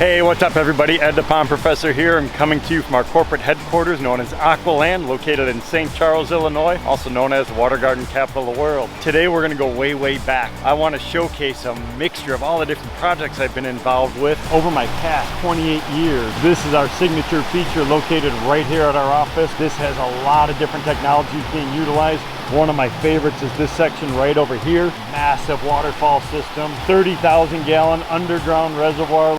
Hey, what's up everybody? Ed the Pond Professor here. I'm coming to you from our corporate headquarters known as Aqua Land, located in St. Charles, Illinois, also known as the water garden capital of the world. Today we're going to go way back. I want to showcase a mixture of all the different projects I've been involved with over my past 28 years. This is our signature feature located right here at our office. This has a lot of different technologies being utilized. One of my favorites is this section right over here. Massive waterfall system, 30,000 gallon underground reservoir.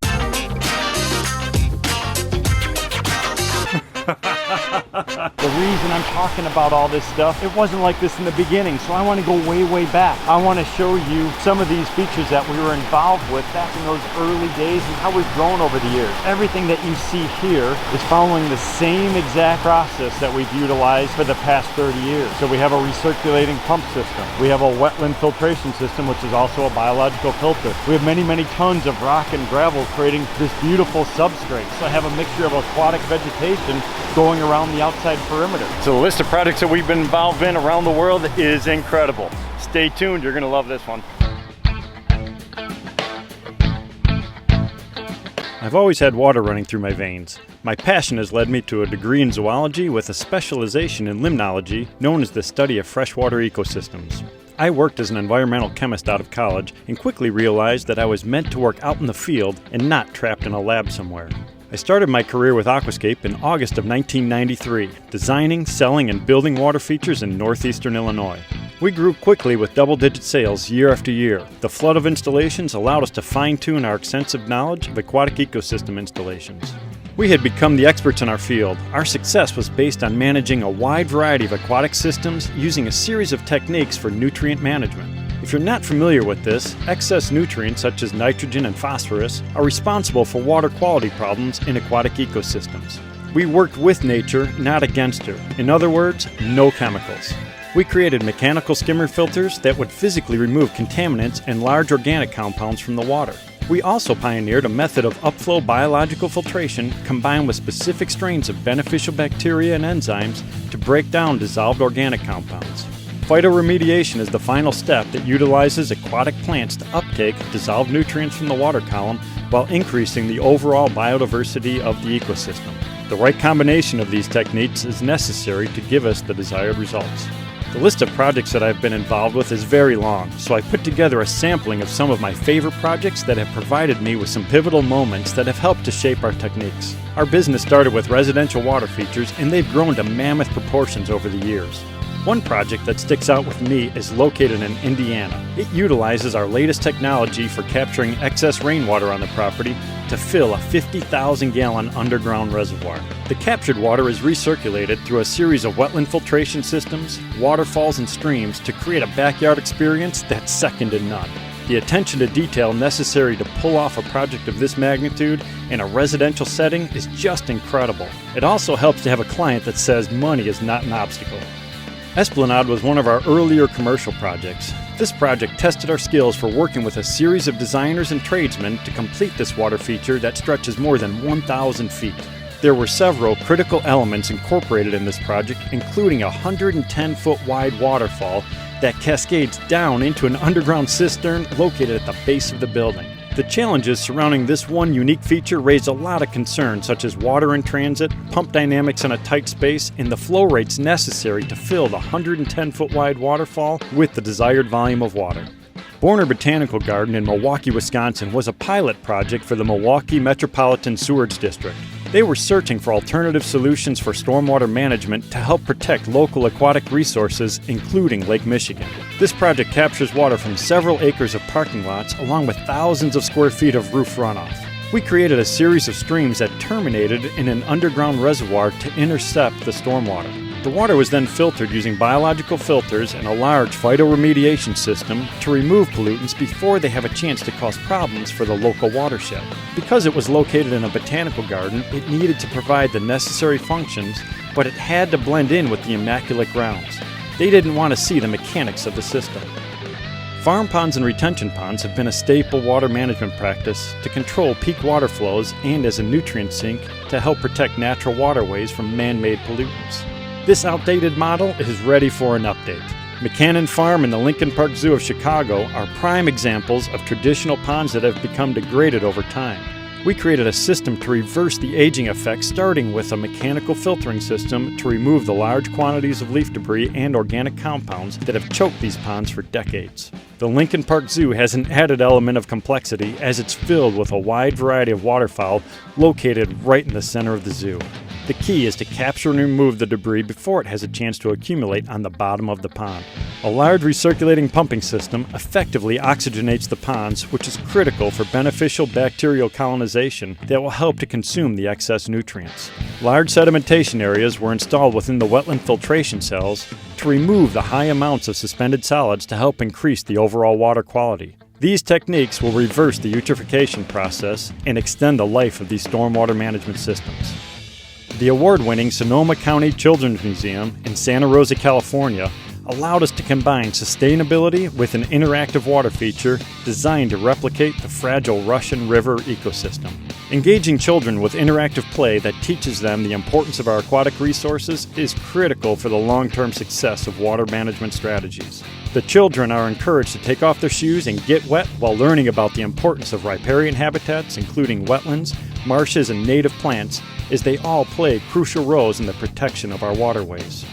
The reason I'm talking about all this stuff, it wasn't like this in the beginning, so I want to go way back. I want to show you some of these features that we were involved with back in those early days and how we've grown over the years. Everything that you see here is following the same exact process that we've utilized for the past 30 years. So we have a recirculating pump system. We have a wetland filtration system, which is also a biological filter. We have many tons of rock and gravel creating this beautiful substrate. So I have a mixture of aquatic vegetation going around the outside perimeter. So the list of projects that we've been involved in around the world is incredible. Stay tuned, you're gonna love this one. I've always had water running through my veins. My passion has led me to a degree in zoology with a specialization in limnology known as the study of freshwater ecosystems. I worked as an environmental chemist out of college and quickly realized that I was meant to work out in the field and not trapped in a lab somewhere. I started my career with Aquascape in August of 1993, designing, selling, and building water features in northeastern Illinois. We grew quickly with double-digit sales year after year. The flood of installations allowed us to fine-tune our extensive knowledge of aquatic ecosystem installations. We had become the experts in our field. Our success was based on managing a wide variety of aquatic systems using a series of techniques for nutrient management. If you're not familiar with this, excess nutrients such as nitrogen and phosphorus are responsible for water quality problems in aquatic ecosystems. We worked with nature, not against her. In other words, no chemicals. We created mechanical skimmer filters that would physically remove contaminants and large organic compounds from the water. We also pioneered a method of upflow biological filtration combined with specific strains of beneficial bacteria and enzymes to break down dissolved organic compounds. Phytoremediation is the final step that utilizes aquatic plants to uptake dissolved nutrients from the water column while increasing the overall biodiversity of the ecosystem. The right combination of these techniques is necessary to give us the desired results. The list of projects that I've been involved with is very long, so I put together a sampling of some of my favorite projects that have provided me with some pivotal moments that have helped to shape our techniques. Our business started with residential water features, and they've grown to mammoth proportions over the years. One project that sticks out with me is located in Indiana. It utilizes our latest technology for capturing excess rainwater on the property to fill a 50,000 gallon underground reservoir. The captured water is recirculated through a series of wetland filtration systems, waterfalls, and streams to create a backyard experience that's second to none. The attention to detail necessary to pull off a project of this magnitude in a residential setting is just incredible. It also helps to have a client that says money is not an obstacle. Esplanade was one of our earlier commercial projects. This project tested our skills for working with a series of designers and tradesmen to complete this water feature that stretches more than 1,000 feet. There were several critical elements incorporated in this project, including a 110-foot wide waterfall that cascades down into an underground cistern located at the base of the building. The challenges surrounding this one unique feature raised a lot of concerns such as water in transit, pump dynamics in a tight space, and the flow rates necessary to fill the 110-foot wide waterfall with the desired volume of water. Borner Botanical Garden in Milwaukee, Wisconsin was a pilot project for the Milwaukee Metropolitan Sewerage District. They were searching for alternative solutions for stormwater management to help protect local aquatic resources, including Lake Michigan. This project captures water from several acres of parking lots, along with thousands of square feet of roof runoff. We created a series of streams that terminated in an underground reservoir to intercept the stormwater. The water was then filtered using biological filters and a large phytoremediation system to remove pollutants before they have a chance to cause problems for the local watershed. Because it was located in a botanical garden, it needed to provide the necessary functions, but it had to blend in with the immaculate grounds. They didn't want to see the mechanics of the system. Farm ponds and retention ponds have been a staple water management practice to control peak water flows and as a nutrient sink to help protect natural waterways from man-made pollutants. This outdated model is ready for an update. McCannon Farm and the Lincoln Park Zoo of Chicago are prime examples of traditional ponds that have become degraded over time. We created a system to reverse the aging effect, starting with a mechanical filtering system to remove the large quantities of leaf debris and organic compounds that have choked these ponds for decades. The Lincoln Park Zoo has an added element of complexity as it's filled with a wide variety of waterfowl located right in the center of the zoo. The key is to capture and remove the debris before it has a chance to accumulate on the bottom of the pond. A large recirculating pumping system effectively oxygenates the ponds, which is critical for beneficial bacterial colonization that will help to consume the excess nutrients. Large sedimentation areas were installed within the wetland filtration cells to remove the high amounts of suspended solids to help increase the overall water quality. These techniques will reverse the eutrophication process and extend the life of these stormwater management systems. The award-winning Sonoma County Children's Museum in Santa Rosa, California, allowed us to combine sustainability with an interactive water feature designed to replicate the fragile Russian River ecosystem. Engaging children with interactive play that teaches them the importance of our aquatic resources is critical for the long-term success of water management strategies. The children are encouraged to take off their shoes and get wet while learning about the importance of riparian habitats, including wetlands, marshes, and native plants, as they all play crucial roles in the protection of our waterways.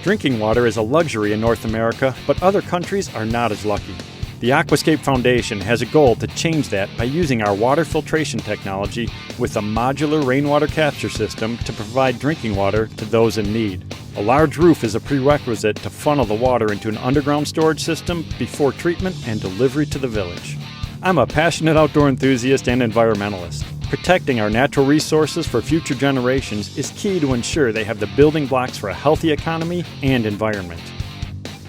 Drinking water is a luxury in North America, but other countries are not as lucky. The Aquascape Foundation has a goal to change that by using our water filtration technology with a modular rainwater capture system to provide drinking water to those in need. A large roof is a prerequisite to funnel the water into an underground storage system before treatment and delivery to the village. I'm a passionate outdoor enthusiast and environmentalist. Protecting our natural resources for future generations is key to ensure they have the building blocks for a healthy economy and environment.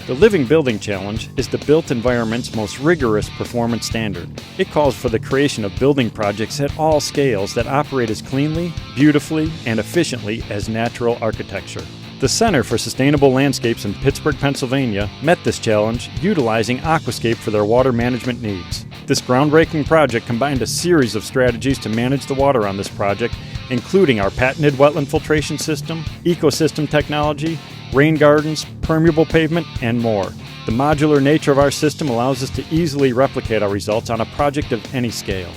The Living Building Challenge is the built environment's most rigorous performance standard. It calls for the creation of building projects at all scales that operate as cleanly, beautifully, and efficiently as natural architecture. The Center for Sustainable Landscapes in Pittsburgh, Pennsylvania met this challenge utilizing Aquascape for their water management needs. This groundbreaking project combined a series of strategies to manage the water on this project, including our patented wetland filtration system, ecosystem technology, rain gardens, permeable pavement, and more. The modular nature of our system allows us to easily replicate our results on a project of any scale.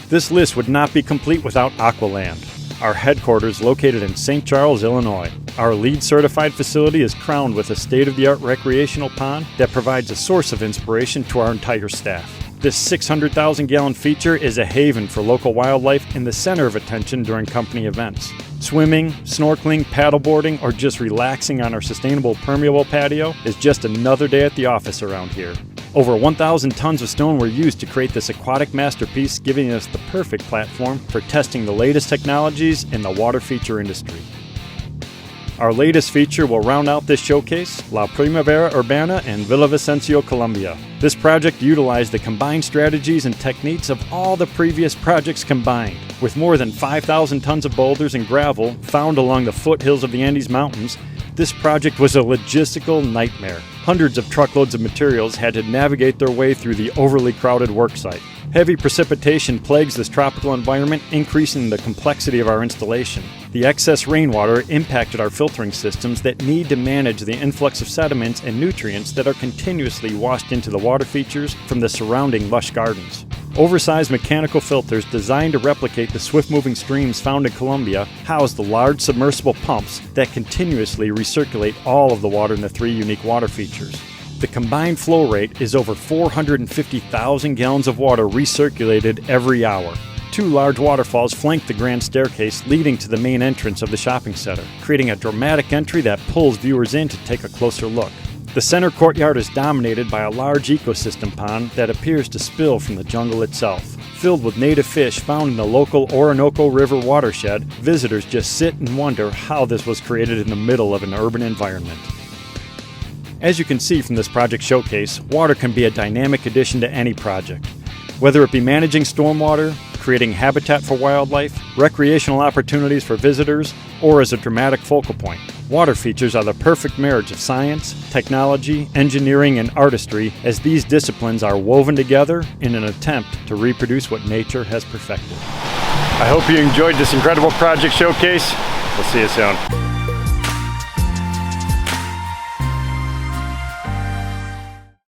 This list would not be complete without Aqua Land, our headquarters located in St. Charles, Illinois. Our LEED certified facility is crowned with a state-of-the-art recreational pond that provides a source of inspiration to our entire staff. This 600,000-gallon feature is a haven for local wildlife and the center of attention during company events. Swimming, snorkeling, paddleboarding, or just relaxing on our sustainable permeable patio is just another day at the office around here. Over 1,000 tons of stone were used to create this aquatic masterpiece, giving us the perfect platform for testing the latest technologies in the water feature industry. Our latest feature will round out this showcase, La Primavera Urbana in Villa Viscencio, Colombia. This project utilized the combined strategies and techniques of all the previous projects combined. With more than 5,000 tons of boulders and gravel found along the foothills of the Andes Mountains, this project was a logistical nightmare. Hundreds of truckloads of materials had to navigate their way through the overly crowded worksite. Heavy precipitation plagues this tropical environment, increasing the complexity of our installation. The excess rainwater impacted our filtering systems that need to manage the influx of sediments and nutrients that are continuously washed into the water features from the surrounding lush gardens. Oversized mechanical filters designed to replicate the swift-moving streams found in Colombia house the large submersible pumps that continuously recirculate all of the water in the three unique water features. The combined flow rate is over 450,000 gallons of water recirculated every hour. Two large waterfalls flank the grand staircase leading to the main entrance of the shopping center, creating a dramatic entry that pulls viewers in to take a closer look. The center courtyard is dominated by a large ecosystem pond that appears to spill from the jungle itself. Filled with native fish found in the local Orinoco River watershed, visitors just sit and wonder how this was created in the middle of an urban environment. As you can see from this project showcase, water can be a dynamic addition to any project. Whether it be managing stormwater, creating habitat for wildlife, recreational opportunities for visitors, or as a dramatic focal point, water features are the perfect marriage of science, technology, engineering, and artistry, as these disciplines are woven together in an attempt to reproduce what nature has perfected. I hope you enjoyed this incredible project showcase. We'll see you soon.